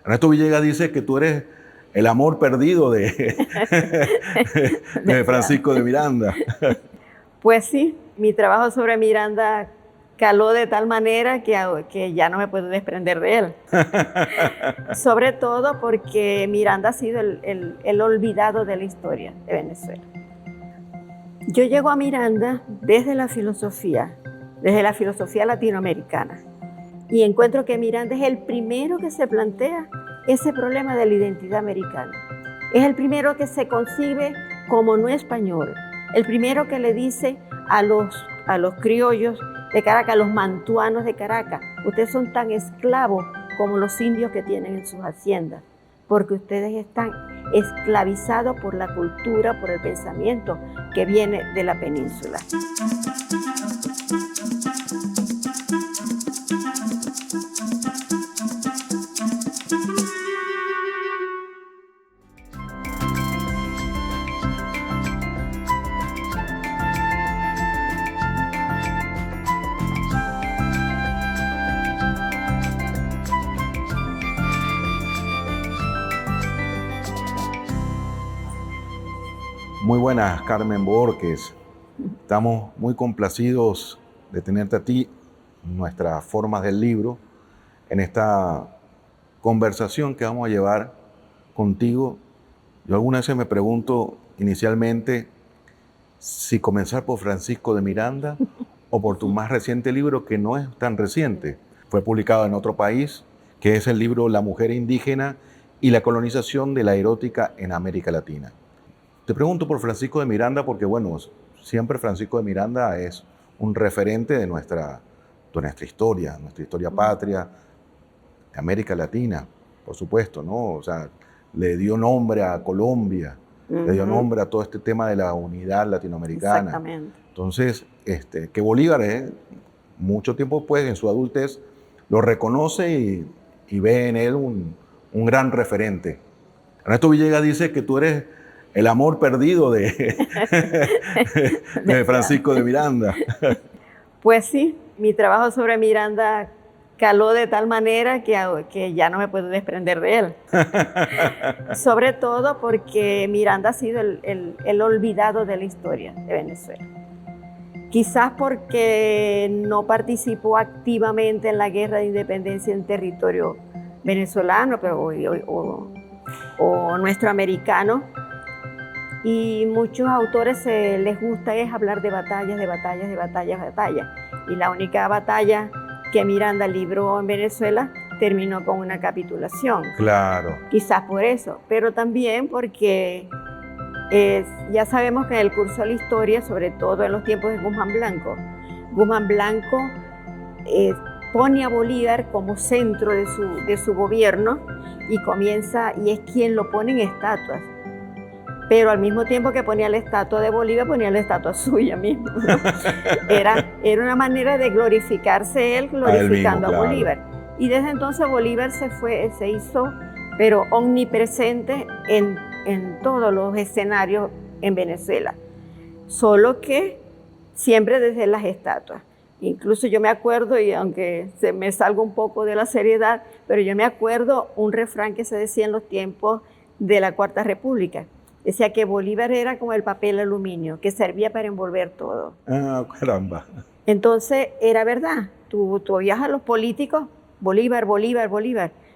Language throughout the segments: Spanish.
Ernesto Villegas dice que tú eres el amor perdido de Francisco de Miranda. Pues sí, mi trabajo sobre Miranda caló de tal manera que ya no me puedo desprender de él. Sobre todo porque Miranda ha sido el olvidado de la historia de Venezuela. Yo llego a Miranda desde la filosofía latinoamericana, y encuentro que Miranda es el primero que se plantea ese problema de la identidad americana. Es el primero que se concibe como no español, el primero que le dice a los criollos de Caracas, a los mantuanos de Caracas: ustedes son tan esclavos como los indios que tienen en sus haciendas, porque ustedes están esclavizados por la cultura, por el pensamiento que viene de la península. Muy buenas, Carmen Borges. Estamos muy complacidos de tenerte a ti, nuestras formas del libro, en esta conversación que vamos a llevar contigo. Yo algunas veces me pregunto inicialmente si comenzar por Francisco de Miranda o por tu más reciente libro, que no es tan reciente. Fue publicado en otro país, que es el libro La mujer indígena y la colonización de la erótica en América Latina. Te pregunto por Francisco de Miranda porque, bueno, siempre Francisco de Miranda es un referente de nuestra historia patria, de América Latina, por supuesto, ¿no? O sea, le dio nombre a Colombia, le dio nombre a todo este tema de la unidad latinoamericana. Exactamente. Entonces, que Bolívar, mucho tiempo después, en su adultez, lo reconoce y ve en él un gran referente. Ernesto Villegas dice que tú eres el amor perdido de Francisco de Miranda. Pues sí, mi trabajo sobre Miranda caló de tal manera que ya no me puedo desprender de él. Sobre todo porque Miranda ha sido el olvidado de la historia de Venezuela. Quizás porque no participó activamente en la guerra de independencia en territorio venezolano o nuestro americano. Y muchos autores les gusta es hablar de batallas. Y la única batalla que Miranda libró en Venezuela terminó con una capitulación. Claro. Quizás por eso, pero también porque ya sabemos que en el curso de la historia, sobre todo en los tiempos de Guzmán Blanco pone a Bolívar como centro de su gobierno y es quien lo pone en estatuas. Pero al mismo tiempo que ponía la estatua de Bolívar, ponía la estatua suya misma, ¿no? Era una manera de glorificarse él, glorificando a Bolívar. Y desde entonces Bolívar se hizo, pero omnipresente en todos los escenarios en Venezuela. Solo que siempre desde las estatuas. Incluso yo me acuerdo, y aunque se me salga un poco de la seriedad, pero yo me acuerdo un refrán que se decía en los tiempos de la Cuarta República. Decía que Bolívar era como el papel aluminio, que servía para envolver todo. Ah, caramba. Entonces, era verdad. Tú oías a los políticos, Bolívar,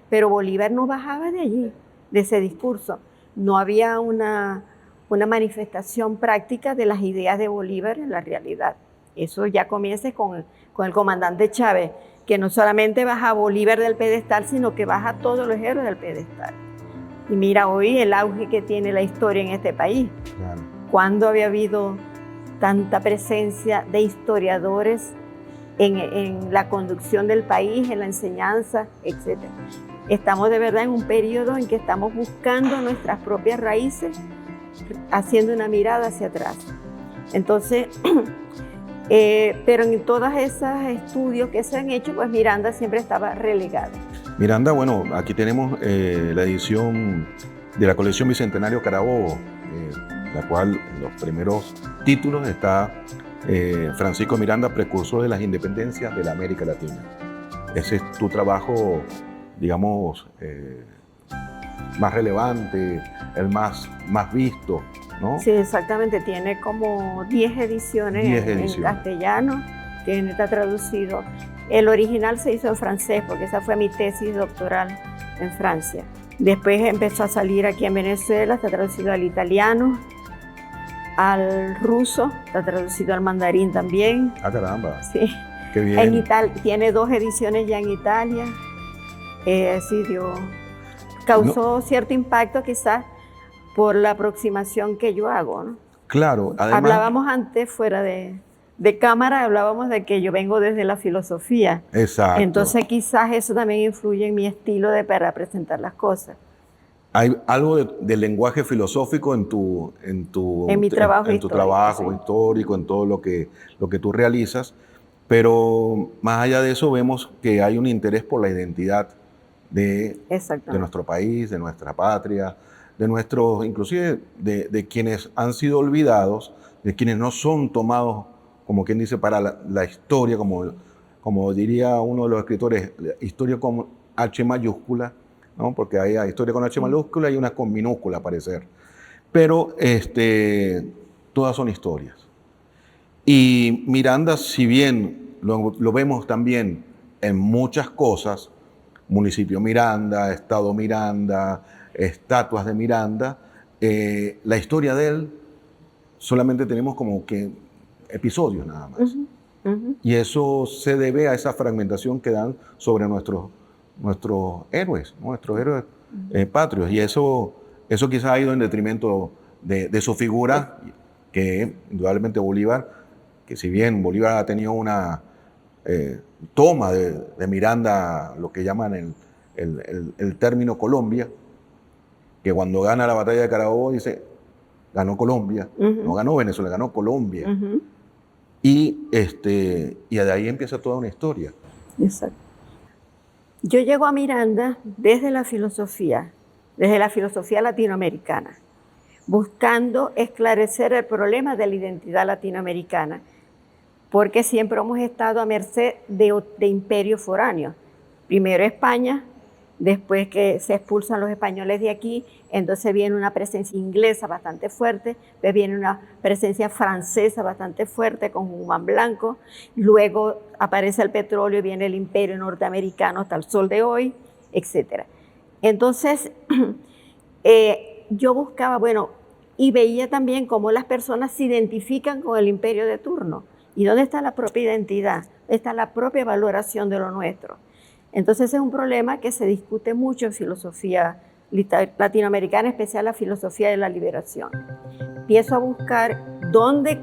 pero Bolívar no bajaba de allí, de ese discurso. No había una manifestación práctica de las ideas de Bolívar en la realidad. Eso ya comienza con el comandante Chávez, que no solamente baja a Bolívar del pedestal, sino que baja a todos los héroes del pedestal. Y mira hoy el auge que tiene la historia en este país. Claro. ¿Cuándo había habido tanta presencia de historiadores en la conducción del país, en la enseñanza, etcétera? Estamos de verdad en un periodo en que estamos buscando nuestras propias raíces, haciendo una mirada hacia atrás. Entonces, pero en todos esos estudios que se han hecho, pues Miranda siempre estaba relegado. Miranda, bueno, aquí tenemos la edición de la colección Bicentenario Carabobo, la cual en los primeros títulos está Francisco Miranda, precursor de las independencias de la América Latina. Ese es tu trabajo, digamos, más relevante, el más visto, ¿no? Sí, exactamente. Tiene como 10 ediciones, 10 en ediciones. castellano, está traducido. El original se hizo en francés, porque esa fue mi tesis doctoral en Francia. Después empezó a salir aquí en Venezuela, está traducido al italiano, al ruso, está traducido al mandarín también. Ah, caramba. Sí. Qué bien. Tiene 2 ediciones ya en Italia. Sí, causó cierto impacto quizás por la aproximación que yo hago, ¿no? Claro, además. Hablábamos antes, fuera de cámara, hablábamos de que yo vengo desde la filosofía. Exacto. Entonces quizás eso también influye en mi estilo para presentar las cosas. Hay algo de lenguaje filosófico en mi trabajo en tu trabajo sí. histórico, en todo lo que tú realizas, pero más allá de eso vemos que hay un interés por la identidad de nuestro país, de nuestra patria, de nuestros, inclusive de quienes han sido olvidados, de quienes no son tomados, como quien dice, para la historia, como diría uno de los escritores, historia con H mayúscula, ¿no? Porque hay historia con H mayúscula y una con minúscula, a parecer. Pero todas son historias. Y Miranda, si bien lo vemos también en muchas cosas, municipio Miranda, estado Miranda, estatuas de Miranda, la historia de él solamente tenemos como que episodios nada más. Y eso se debe a esa fragmentación que dan sobre nuestros héroes, nuestros héroes patrios. Y eso quizás ha ido en detrimento de su figura, que indudablemente Bolívar, que si bien Bolívar ha tenido una toma de Miranda, lo que llaman el término Colombia, que cuando gana la batalla de Carabobo dice, ganó Colombia, no ganó Venezuela, ganó Colombia. Y de ahí empieza toda una historia. Exacto. Yo llego a Miranda desde la filosofía latinoamericana, buscando esclarecer el problema de la identidad latinoamericana, porque siempre hemos estado a merced de imperios foráneos. Primero España, después que se expulsan los españoles de aquí, entonces viene una presencia inglesa bastante fuerte, después viene una presencia francesa bastante fuerte con Guzmán Blanco, luego aparece el petróleo y viene el imperio norteamericano hasta el sol de hoy, etc. Entonces, yo buscaba, y veía también cómo las personas se identifican con el imperio de turno. ¿Y dónde está la propia identidad? Está la propia valoración de lo nuestro. Entonces es un problema que se discute mucho en filosofía latinoamericana, en especial la filosofía de la liberación. Empiezo a buscar dónde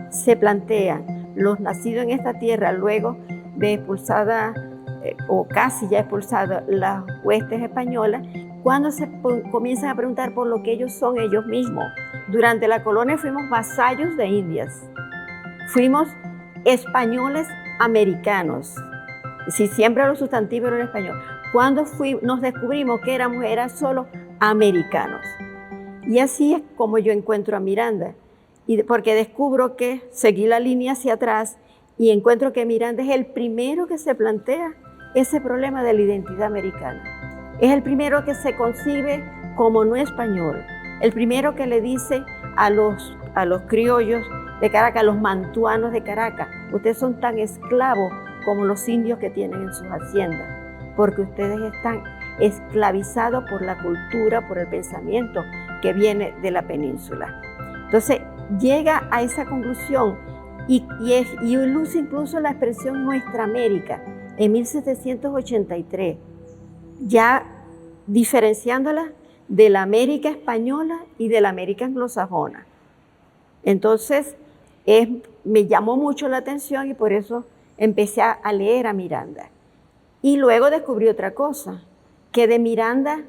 se plantean los nacidos en esta tierra luego de expulsada o casi ya expulsada las huestes españolas, cuando se comienzan a preguntar por lo que ellos son ellos mismos. Durante la colonia fuimos vasallos de Indias, fuimos españoles americanos. Si siempre los sustantivos eran español. Cuando nos descubrimos que eran solo americanos. Y así es como yo encuentro a Miranda. Porque descubro que seguí la línea hacia atrás y encuentro que Miranda es el primero que se plantea ese problema de la identidad americana. Es el primero que se concibe como no español. El primero que le dice a los criollos de Caracas, a los mantuanos de Caracas, ustedes son tan esclavos como los indios que tienen en sus haciendas, porque ustedes están esclavizados por la cultura, por el pensamiento que viene de la península. Entonces llega a esa conclusión y luce incluso la expresión Nuestra América en 1783, ya diferenciándola de la América española y de la América anglosajona. Entonces me llamó mucho la atención y por eso empecé a leer a Miranda. Y luego descubrí otra cosa, que de Miranda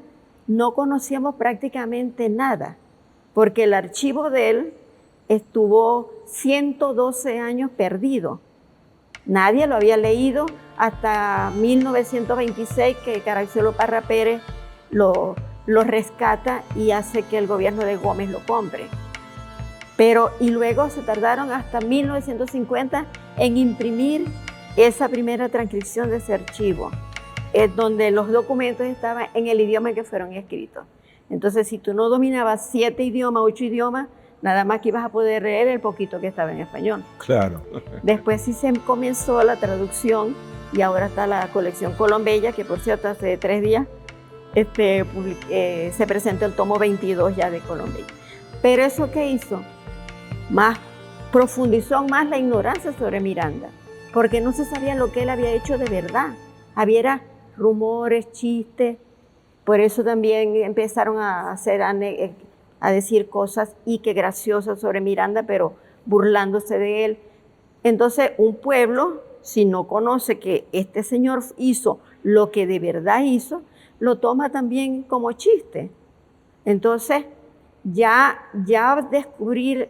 no conocíamos prácticamente nada, porque el archivo de él estuvo 112 años perdido. Nadie lo había leído hasta 1926, que Caracciolo Parra Pérez lo rescata y hace que el gobierno de Gómez lo compre. Y luego se tardaron hasta 1950 en imprimir esa primera transcripción de ese archivo. donde los documentos estaban en el idioma en que fueron escritos. Entonces, si tú no dominabas 7 idiomas, 8 idiomas, nada más que ibas a poder leer el poquito que estaba en español. Claro. Después sí se comenzó la traducción y ahora está la colección Colombella, que por cierto hace 3 días se presentó el tomo 22 ya de Colombella. Pero eso que hizo, profundizó más la ignorancia sobre Miranda, porque no se sabía lo que él había hecho de verdad. Había rumores, chistes, por eso también empezaron a decir cosas y que graciosas sobre Miranda, pero burlándose de él. Entonces, un pueblo, si no conoce que este señor hizo lo que de verdad hizo, lo toma también como chiste. Entonces, al descubrir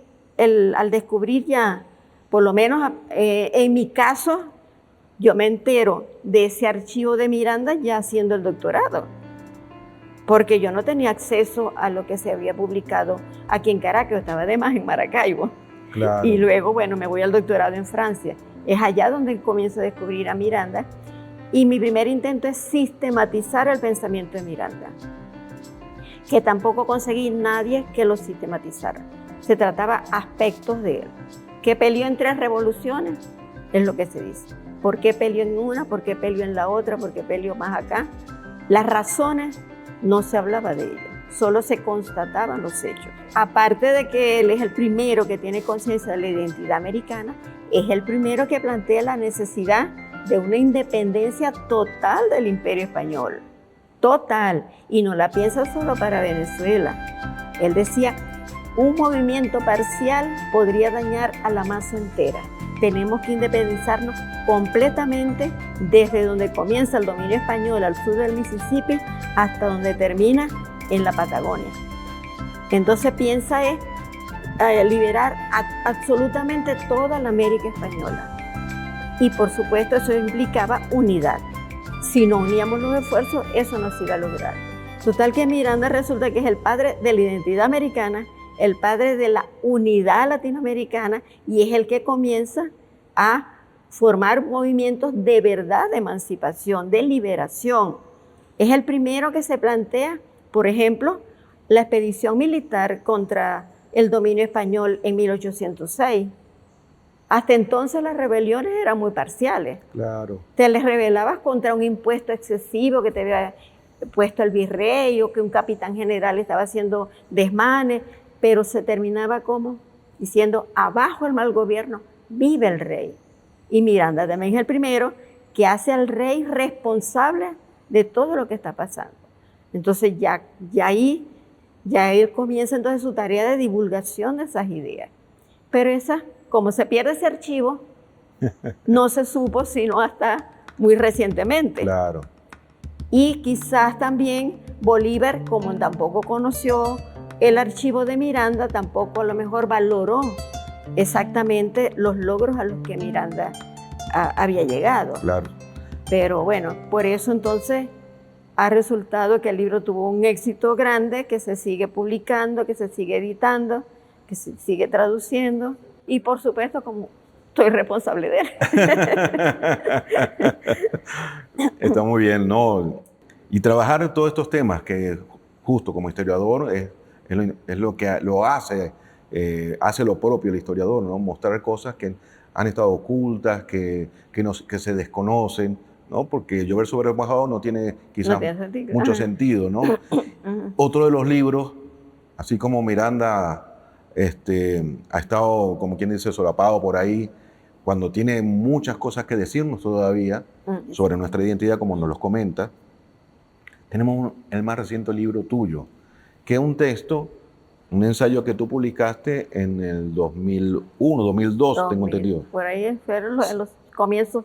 ya, por lo menos en mi caso, yo me entero de ese archivo de Miranda ya haciendo el doctorado, porque yo no tenía acceso a lo que se había publicado aquí en Caracas, estaba además en Maracaibo. Claro. Y luego, bueno, me voy al doctorado en Francia. Es allá donde comienzo a descubrir a Miranda. Y mi primer intento es sistematizar el pensamiento de Miranda, que tampoco conseguí nadie que lo sistematizara. Se trataba aspectos de él. ¿Qué peleó en 3 revoluciones? Es lo que se dice. ¿Por qué peleó en una? ¿Por qué peleó en la otra? ¿Por qué peleó más acá? Las razones no se hablaba de ello, solo se constataban los hechos. Aparte de que él es el primero que tiene conciencia de la identidad americana, es el primero que plantea la necesidad de una independencia total del Imperio Español. Total. Y no la piensa solo para Venezuela. Él decía, un movimiento parcial podría dañar a la masa entera. Tenemos que independizarnos completamente desde donde comienza el dominio español al sur del Mississippi hasta donde termina en la Patagonia. Entonces piensa liberar absolutamente toda la América española. Y por supuesto eso implicaba unidad. Si no uníamos los esfuerzos, eso no se iba a lograr. Total que Miranda resulta que es el padre de la identidad americana, el padre de la unidad latinoamericana y es el que comienza a formar movimientos de verdad de emancipación, de liberación. Es el primero que se plantea, por ejemplo, la expedición militar contra el dominio español en 1806. Hasta entonces las rebeliones eran muy parciales. Claro. Te les rebelabas contra un impuesto excesivo que te había puesto el virrey o que un capitán general estaba haciendo desmanes, pero se terminaba como diciendo, abajo el mal gobierno, vive el rey. Y Miranda también es el primero que hace al rey responsable de todo lo que está pasando. Entonces ya él comienza entonces su tarea de divulgación de esas ideas. Pero como se pierde ese archivo, no se supo sino hasta muy recientemente. Claro. Y quizás también Bolívar, como tampoco conoció el archivo de Miranda, tampoco a lo mejor valoró exactamente los logros a los que Miranda había llegado. Claro. Pero bueno, por eso entonces ha resultado que el libro tuvo un éxito grande, que se sigue publicando, que se sigue editando, que se sigue traduciendo y por supuesto como soy responsable de él. Está muy bien, ¿no? Y trabajar todos estos temas que justo como historiador es lo que lo hace lo propio el historiador, ¿no? Mostrar cosas que han estado ocultas, que se desconocen, ¿no? Porque llover sobre mojado no tiene quizás mucho sentido, ¿no? Otro de los libros, así como Miranda ha estado, como quien dice, solapado por ahí, cuando tiene muchas cosas que decirnos todavía sobre nuestra identidad, como nos los comenta, tenemos el más reciente libro tuyo, que es un texto, un ensayo que tú publicaste en el 2001, 2002, tengo entendido. Por ahí fueron los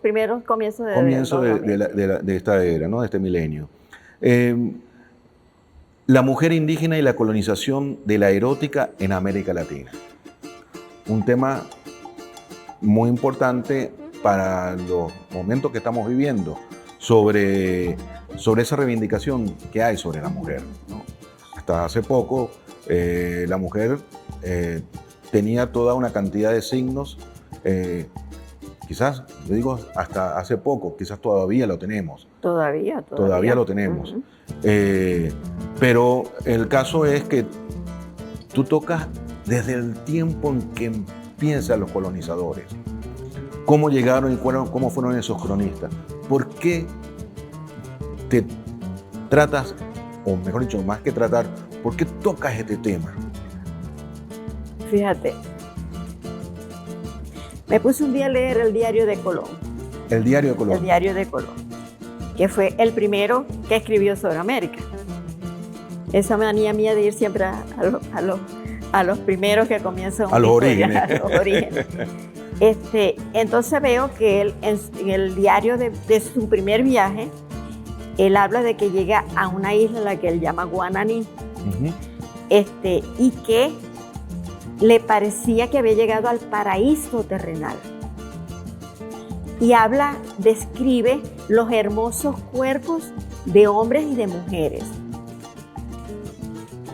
primeros comienzos de esta era, ¿no? De este milenio. La mujer indígena y la colonización de la erótica en América Latina. Un tema muy importante para los momentos que estamos viviendo sobre esa reivindicación que hay sobre la mujer, ¿no? Hasta hace poco la mujer tenía toda una cantidad de signos quizás, yo digo hasta hace poco, quizás todavía lo tenemos. Todavía Lo tenemos. Pero el caso es que tú tocas desde el tiempo en que empiezan los colonizadores. ¿Cómo llegaron y cómo fueron esos cronistas? ¿Por qué te tratas, o mejor dicho, más que tratar, por qué tocas este tema? Fíjate, me puse un día a leer el Diario de Colón. El Diario de Colón. El Diario de Colón, que fue el primero que escribió sobre América. Esa manía mía de ir siempre a los primeros que comienzan a los historia, orígenes. a los orígenes. Entonces veo que él, en el diario de su primer viaje, él habla de que llega a una isla a la que él llama Guananí, y que le parecía que había llegado al paraíso terrenal. Y describe los hermosos cuerpos de hombres y de mujeres.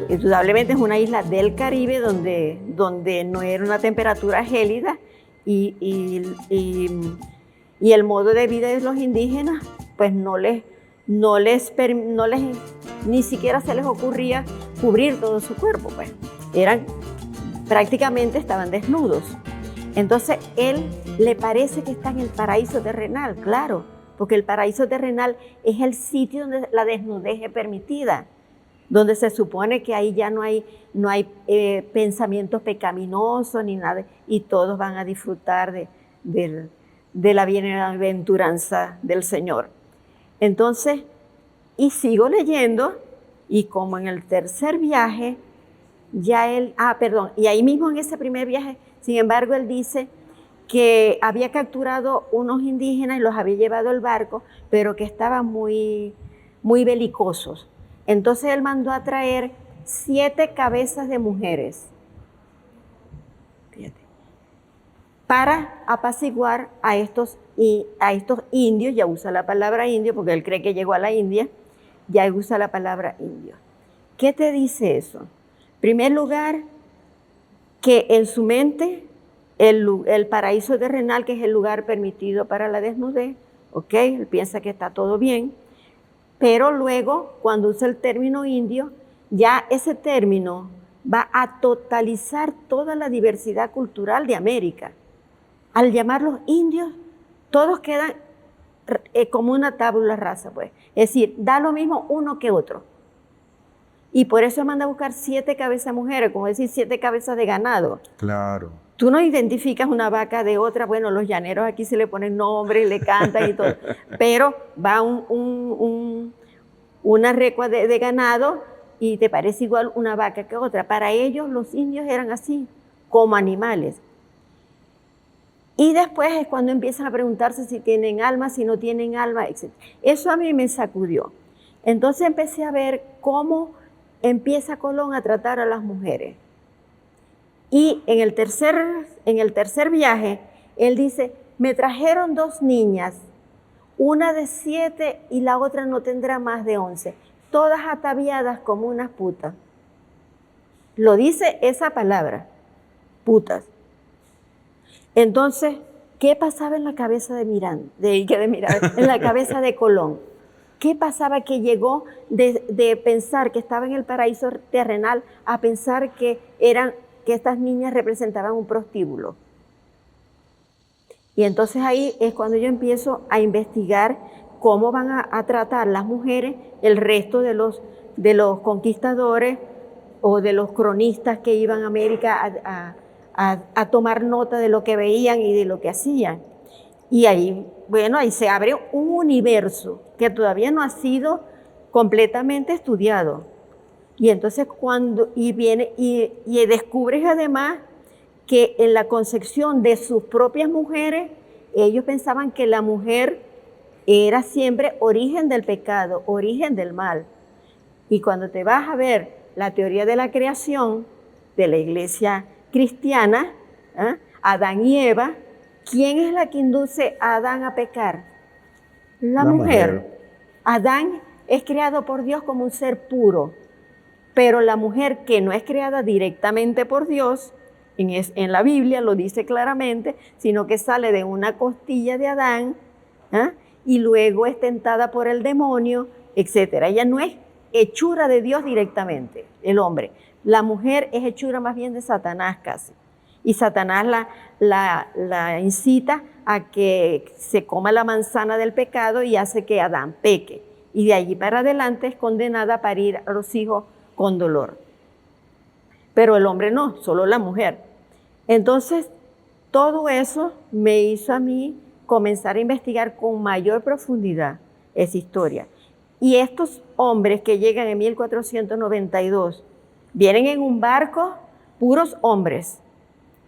Indudablemente es una isla del Caribe donde no era una temperatura gélida y el modo de vida de los indígenas pues ni siquiera se les ocurría cubrir todo su cuerpo, pues. Prácticamente estaban desnudos. Entonces él le parece que está en el paraíso terrenal, claro, porque el paraíso terrenal es el sitio donde la desnudez es permitida, donde se supone que ahí ya no hay pensamientos pecaminosos ni nada, y todos van a disfrutar de la bienaventuranza del Señor. Entonces, y sigo leyendo, y como en el tercer viaje, y ahí mismo en ese primer viaje, sin embargo, él dice que había capturado unos indígenas y los había llevado al barco, pero que estaban muy, muy belicosos. Entonces él mandó a traer 7 cabezas de mujeres, fíjate, para apaciguar a estos indios. Ya usa la palabra indio porque él cree que llegó a la India, ya usa la palabra indio. ¿Qué te dice eso? En primer lugar, que en su mente el paraíso terrenal, que es el lugar permitido para la desnudez, él piensa que está todo bien, pero luego cuando usa el término indio, ya ese término va a totalizar toda la diversidad cultural de América. Al llamarlos indios, todos quedan como una tabula rasa, pues. Es decir, da lo mismo uno que otro. Y por eso manda a buscar 7 cabezas mujeres, como decir 7 cabezas de ganado. Claro. Tú no identificas una vaca de otra. Bueno, los llaneros aquí se le ponen nombres, le cantan y todo. Pero va una recua de ganado y te parece igual una vaca que otra. Para ellos los indios eran así, como animales. Y después es cuando empiezan a preguntarse si tienen alma, si no tienen alma, etc. Eso a mí me sacudió. Entonces empecé a ver cómo empieza Colón a tratar a las mujeres. Y en el tercer viaje, él dice, me trajeron 2 niñas, una de 7 y la otra no tendrá más de 11, todas ataviadas como unas putas. Lo dice esa palabra, putas. Entonces, ¿qué pasaba en la cabeza en la cabeza de Colón? ¿Qué pasaba que llegó de pensar que estaba en el paraíso terrenal a pensar que estas niñas representaban un prostíbulo? Y entonces ahí es cuando yo empiezo a investigar cómo van a tratar las mujeres el resto de los conquistadores o de los cronistas que iban a América a tomar nota de lo que veían y de lo que hacían. Y ahí se abre un universo que todavía no ha sido completamente estudiado. Y entonces descubres además que en la concepción de sus propias mujeres, ellos pensaban que la mujer era siempre origen del pecado, origen del mal. Y cuando te vas a ver la teoría de la creación de la iglesia cristiana, Adán y Eva, ¿quién es la que induce a Adán a pecar? La mujer. Adán es creado por Dios como un ser puro, pero la mujer que no es creada directamente por Dios en la Biblia lo dice claramente, sino que sale de una costilla de Adán, ¿ah? Y luego es tentada por el demonio, etc. Ella no es hechura de Dios directamente, el hombre. La mujer es hechura más bien de Satanás casi. Y Satanás la incita a que se coma la manzana del pecado y hace que Adán peque. Y de allí para adelante es condenada a parir a los hijos con dolor. Pero el hombre no, solo la mujer. Entonces, todo eso me hizo a mí comenzar a investigar con mayor profundidad esa historia. Y estos hombres que llegan en 1492, vienen en un barco, puros hombres,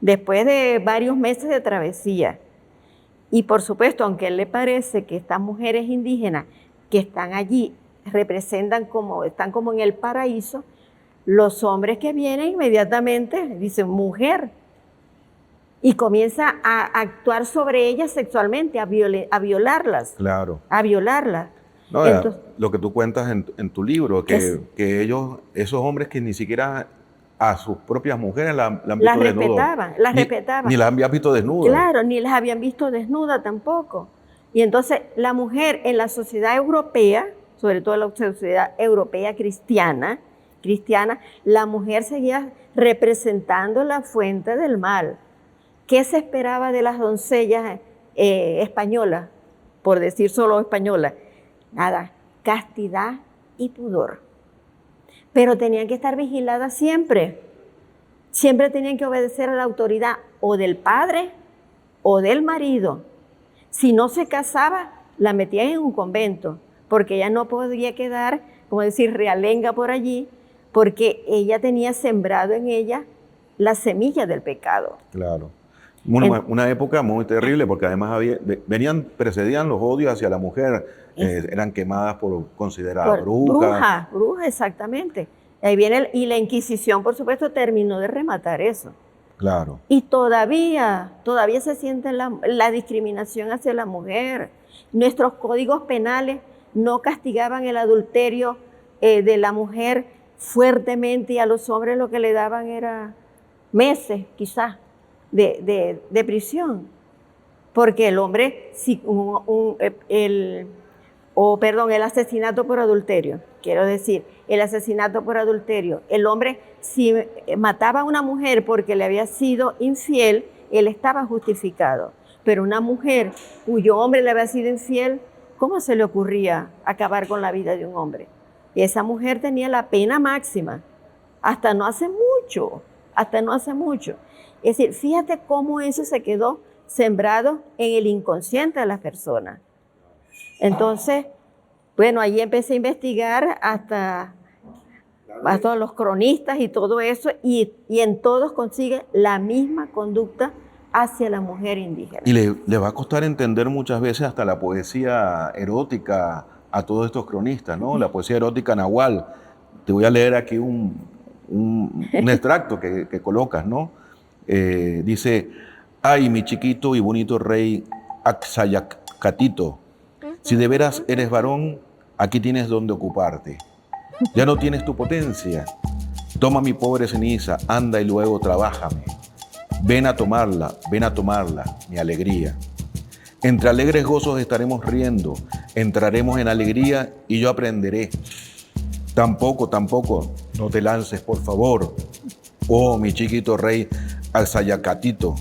después de varios meses de travesía. Y por supuesto, aunque a él le parece que estas mujeres indígenas que están allí están como en el paraíso, los hombres que vienen inmediatamente dicen mujer y comienza a actuar sobre ellas sexualmente, a violarlas. Claro. A violarlas. No, Entonces, lo que tú cuentas en tu libro, que ellos, esos hombres que ni siquiera a sus propias mujeres la han visto desnuda. Las respetaban. Ni las habían visto desnudas. Claro, ni las habían visto desnuda tampoco. Y entonces la mujer en la sociedad europea, sobre todo la sociedad europea cristiana, la mujer seguía representando la fuente del mal. ¿Qué se esperaba de las doncellas españolas? Por decir solo españolas. Nada, castidad y pudor. Pero tenían que estar vigiladas siempre. Siempre tenían que obedecer a la autoridad o del padre o del marido. Si no se casaba, la metían en un convento, porque ella no podía quedar, como decir, realenga por allí, porque ella tenía sembrado en ella la semilla del pecado. Claro. Una época muy terrible, porque además precedían los odios hacia la mujer, eran quemadas por consideradas brujas. Brujas, exactamente. Ahí viene, y la Inquisición, por supuesto, terminó de rematar eso. Claro. Y todavía se siente la discriminación hacia la mujer. Nuestros códigos penales no castigaban el adulterio de la mujer fuertemente, y a los hombres lo que le daban era meses, quizás, de prisión. Porque el hombre, el asesinato por adulterio, quiero decir, el asesinato por adulterio, el hombre si mataba a una mujer porque le había sido infiel, él estaba justificado. Pero una mujer cuyo hombre le había sido infiel, ¿cómo se le ocurría acabar con la vida de un hombre? Y esa mujer tenía la pena máxima, hasta no hace mucho. Es decir, fíjate cómo eso se quedó sembrado en el inconsciente de las personas. Entonces, bueno, ahí empecé a investigar hasta los cronistas y todo eso, y en todos consigue la misma conducta hacia la mujer indígena. Y le va a costar entender muchas veces hasta la poesía erótica a todos estos cronistas, ¿no? La poesía erótica nahual. Te voy a leer aquí un extracto que colocas, ¿no? Dice: ay, mi chiquito y bonito rey Axayacatito, si de veras eres varón, aquí tienes donde ocuparte. Ya no tienes tu potencia. Toma mi pobre ceniza, anda y luego trabájame. Ven a tomarla, mi alegría. Entre alegres gozos estaremos riendo, entraremos en alegría y yo aprenderé. Tampoco, no te lances, por favor. Oh, mi chiquito rey Axayacatito,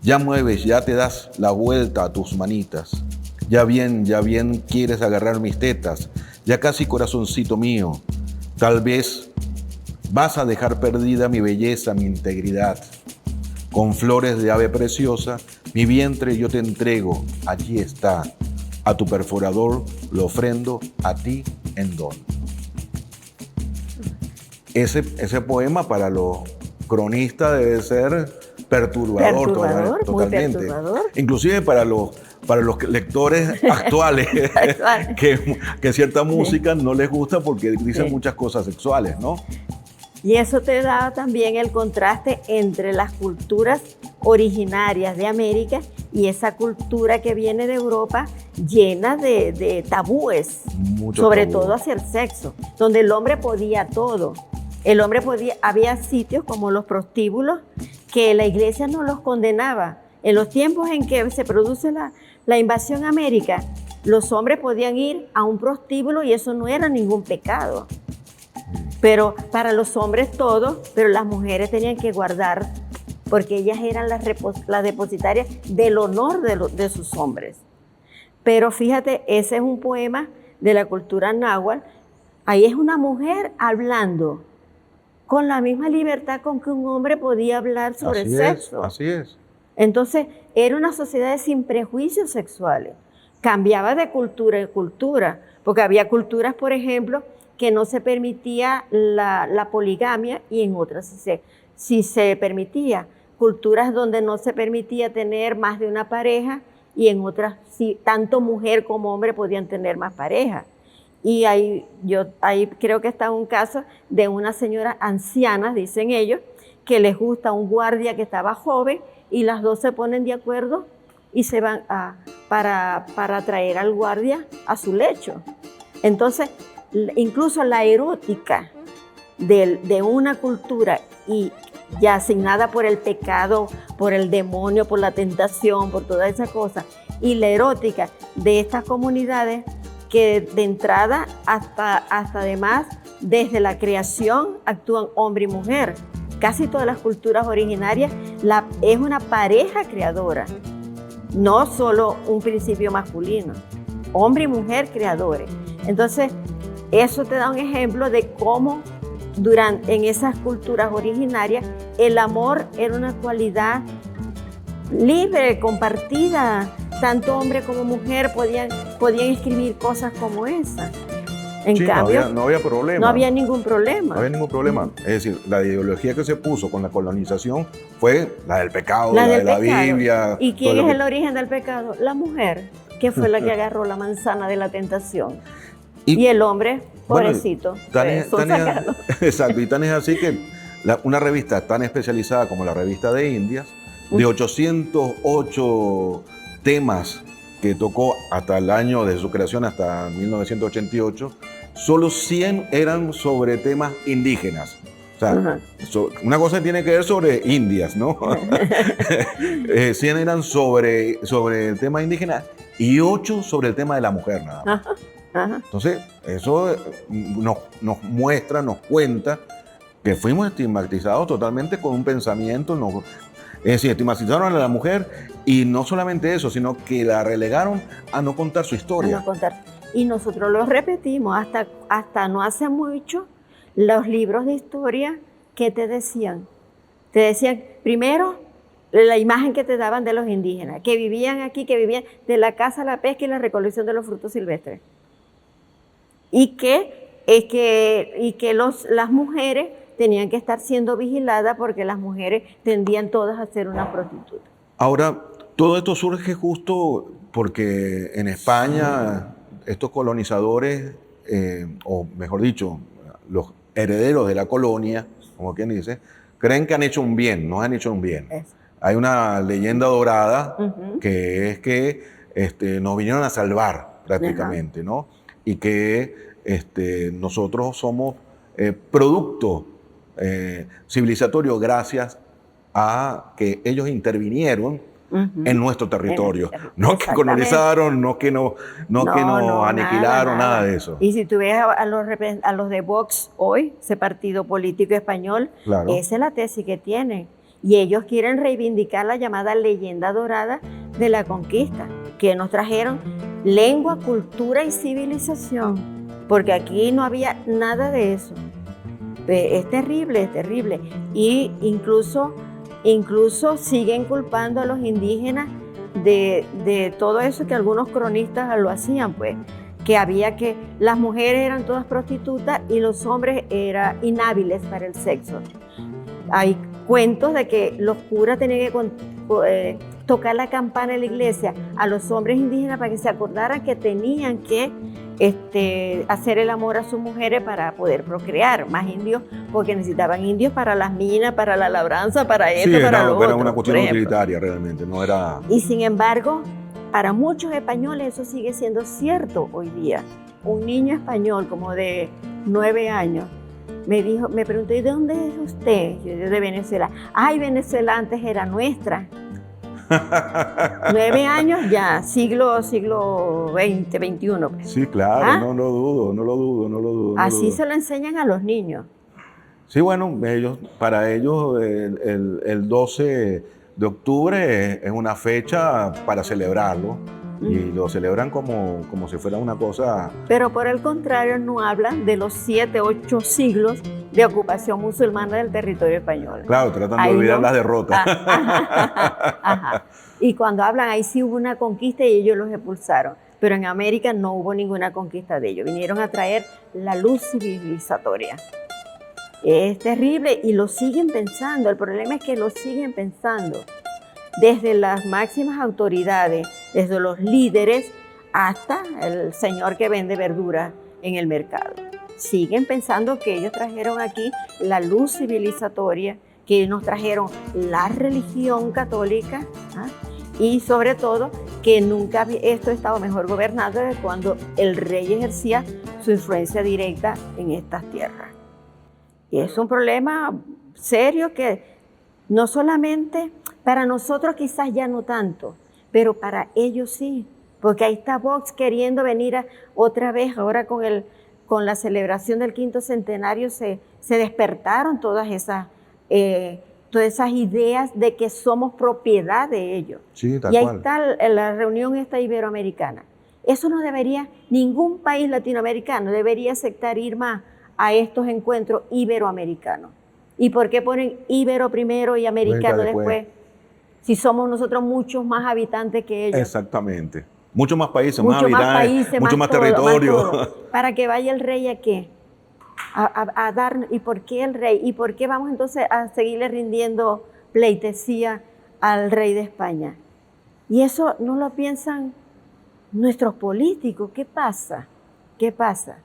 ya mueves, ya te das la vuelta a tus manitas. Ya bien quieres agarrar mis tetas, ya casi corazoncito mío. Tal vez vas a dejar perdida mi belleza, mi integridad. Con flores de ave preciosa, mi vientre yo te entrego, allí está. A tu perforador lo ofrendo a ti en don. Ese poema para los cronistas debe ser perturbador totalmente. Muy perturbador. Inclusive para los lectores actuales que cierta música no les gusta porque dicen muchas cosas sexuales, ¿no? Y eso te da también el contraste entre las culturas originarias de América y esa cultura que viene de Europa llena de tabúes, sobre todo hacia el sexo, donde el hombre podía todo. Había sitios como los prostíbulos que la iglesia no los condenaba. En los tiempos en que se produce la invasión a América, los hombres podían ir a un prostíbulo y eso no era ningún pecado. Pero para los hombres todo, pero las mujeres tenían que guardar, porque ellas eran las depositarias del honor de sus hombres. Pero fíjate, ese es un poema de la cultura náhuatl. Ahí es una mujer hablando con la misma libertad con que un hombre podía hablar sobre el sexo. Así es. Entonces, era una sociedad sin prejuicios sexuales. Cambiaba de cultura en cultura, porque había culturas, por ejemplo, que no se permitía la poligamia y en otras sí se permitía. Culturas donde no se permitía tener más de una pareja y en otras sí, tanto mujer como hombre podían tener más parejas. Y ahí creo que está un caso de una señora anciana, dicen ellos, que les gusta un guardia que estaba joven y las dos se ponen de acuerdo y se van para traer al guardia a su lecho. Entonces, incluso la erótica de una cultura y ya asignada por el pecado, por el demonio, por la tentación, por toda esa cosa, y la erótica de estas comunidades que de entrada hasta además desde la creación actúan hombre y mujer. Casi todas las culturas originarias es una pareja creadora, no solo un principio masculino, hombre y mujer creadores. Entonces, eso te da un ejemplo de cómo en esas culturas originarias el amor era una cualidad libre, compartida. Tanto hombre como mujer podían escribir cosas como esa. En cambio, no había problema. No había ningún problema. No había ningún problema. Es decir, la ideología que se puso con la colonización fue la del pecado, la de la Biblia. ¿Y quién es el origen del pecado? La mujer, que fue la que agarró la manzana de la tentación. Y el hombre, pobrecito, exacto, y tan es así que una revista tan especializada como la Revista de Indias, de 808 temas que tocó hasta el año de su creación, hasta 1988, solo 100 eran sobre temas indígenas. O sea, una cosa tiene que ver sobre Indias, ¿no? 100 eran sobre el tema indígena y 8 sobre el tema de la mujer, nada más. Entonces, eso nos muestra, nos cuenta que fuimos estigmatizados totalmente con un pensamiento. Es decir, estigmatizaron a la mujer y no solamente eso, sino que la relegaron a no contar su historia. A no contar. Y nosotros lo repetimos hasta no hace mucho, los libros de historia que te decían. Te decían, primero, la imagen que te daban de los indígenas, que vivían aquí, que vivían de la caza, la pesca y la recolección de los frutos silvestres. Y que las mujeres tenían que estar siendo vigiladas porque las mujeres tendían todas a ser una prostituta. Ahora, todo esto surge justo porque en España estos colonizadores, o mejor dicho, los herederos de la colonia, como quien dice, creen que han hecho un bien, nos han hecho un bien. Hay una leyenda dorada que es que nos vinieron a salvar prácticamente, ¿no? Y que nosotros somos producto civilizatorio gracias a que ellos intervinieron en nuestro territorio. No que colonizaron, no que nos aniquilaron, nada de eso. Y si tú ves a los de Vox hoy, ese partido político español, claro, esa es la tesis que tienen. Y ellos quieren reivindicar la llamada leyenda dorada de la conquista, que nos trajeron lengua, cultura y civilización, porque aquí no había nada de eso. Es terrible, es terrible. Y incluso siguen culpando a los indígenas de todo eso, que algunos cronistas lo hacían, pues, que las mujeres eran todas prostitutas y los hombres eran inhábiles para el sexo. Hay cuentos de que los curas tenían que tocar la campana en la iglesia a los hombres indígenas para que se acordaran que tenían que hacer el amor a sus mujeres para poder procrear más indios, porque necesitaban indios para las minas, para la labranza, para esto, para lo otro. Era una cuestión utilitaria realmente, no era... Y sin embargo, para muchos españoles eso sigue siendo cierto hoy día. Un niño español como de 9 años me preguntó, ¿y de dónde es usted? Yo de Venezuela. Ay, Venezuela antes era nuestra. 9 años ya, siglo XX, XXI. Pues. Sí, claro, ¿Ah? no lo dudo. Así se lo enseñan a los niños. Sí, bueno, para ellos el 12 de octubre es una fecha para celebrarlo y lo celebran como si fuera una cosa... Pero por el contrario no hablan de los 7, 8 siglos de ocupación musulmana del territorio español. Claro, tratan de olvidar las derrotas. Ajá. Y cuando hablan, ahí sí hubo una conquista y ellos los expulsaron. Pero en América no hubo ninguna conquista de ellos. Vinieron a traer la luz civilizatoria. Es terrible y lo siguen pensando. El problema es que lo siguen pensando. Desde las máximas autoridades, desde los líderes, hasta el señor que vende verduras en el mercado. Siguen pensando que ellos trajeron aquí la luz civilizatoria, que nos trajeron la religión católica, ¿ah? Y sobre todo que nunca esto estaba mejor gobernado desde cuando el rey ejercía su influencia directa en estas tierras. Y es un problema serio que no solamente para nosotros quizás ya no tanto, pero para ellos sí, porque ahí está Vox queriendo venir otra vez, ahora con la celebración del 5º centenario se despertaron todas esas ideas de que somos propiedad de ellos. Sí, tal y ahí cual. está la reunión esta iberoamericana. Eso no debería, ningún país latinoamericano debería aceptar ir más a estos encuentros iberoamericanos. ¿Y por qué ponen ibero primero y americano después? Si somos nosotros muchos más habitantes que ellos. Exactamente. Muchos más países, más habitantes, mucho más territorio. Más todo. Para que vaya el rey a qué? A dar, ¿y por qué el rey? ¿Y por qué vamos entonces a seguirle rindiendo pleitesía al rey de España? Y eso no lo piensan nuestros políticos. ¿Qué pasa? ¿Qué pasa?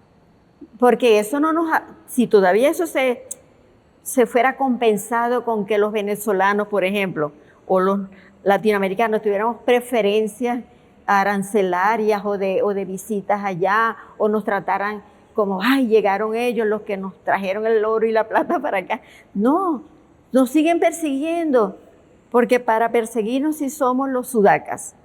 Porque eso no nos... Si todavía eso se fuera compensado con que los venezolanos, por ejemplo, o los latinoamericanos tuviéramos preferencias arancelarias o de visitas allá, o nos trataran como, ay, llegaron ellos los que nos trajeron el oro y la plata para acá. No, nos siguen persiguiendo, porque para perseguirnos sí somos los sudacas,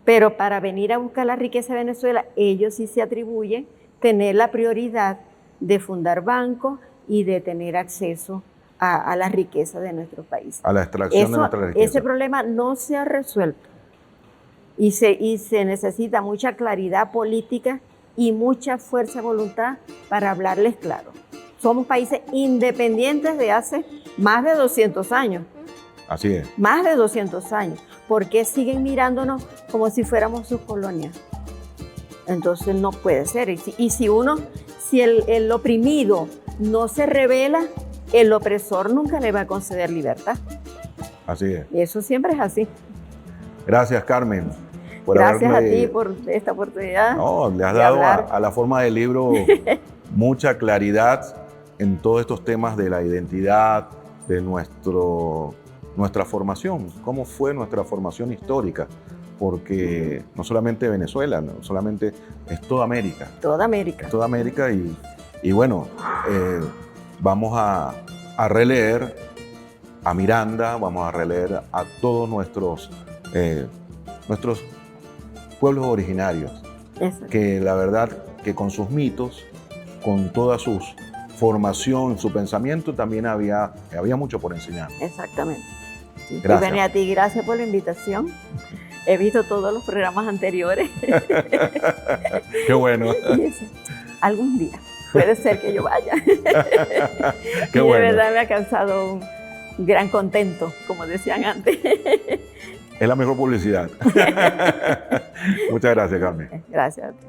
pero para venir a buscar la riqueza de Venezuela, ellos sí se atribuyen tener la prioridad de fundar bancos y de tener acceso a la riqueza de nuestro país. A la extracción de nuestra riqueza. Ese problema no se ha resuelto y se necesita mucha claridad política y mucha fuerza de voluntad para hablarles claro. Somos países independientes de hace más de 200 años. Así es. Más de 200 años. ¿Por qué siguen mirándonos como si fuéramos sus colonias? Entonces no puede ser. Y si el oprimido no se rebela, el opresor nunca le va a conceder libertad. Así es. Y eso siempre es así. Gracias, Carmen. Gracias a ti por esta oportunidad. No, le has dado a la forma del libro mucha claridad en todos estos temas de la identidad, de nuestra formación, cómo fue nuestra formación histórica, porque no solamente Venezuela, no solamente es toda América. Toda América. Toda América y bueno, vamos a releer a Miranda, vamos a releer a todos nuestros pueblos originarios, que la verdad que con sus mitos, con toda su formación, su pensamiento, también había mucho por enseñar. Exactamente. Gracias. Y venía a ti, gracias por la invitación. He visto todos los programas anteriores. Qué bueno. Algún día puede ser que yo vaya. Qué y bueno. De verdad me ha causado un gran contento, como decían antes. Es la mejor publicidad. Muchas gracias, Carmen. Gracias a ti.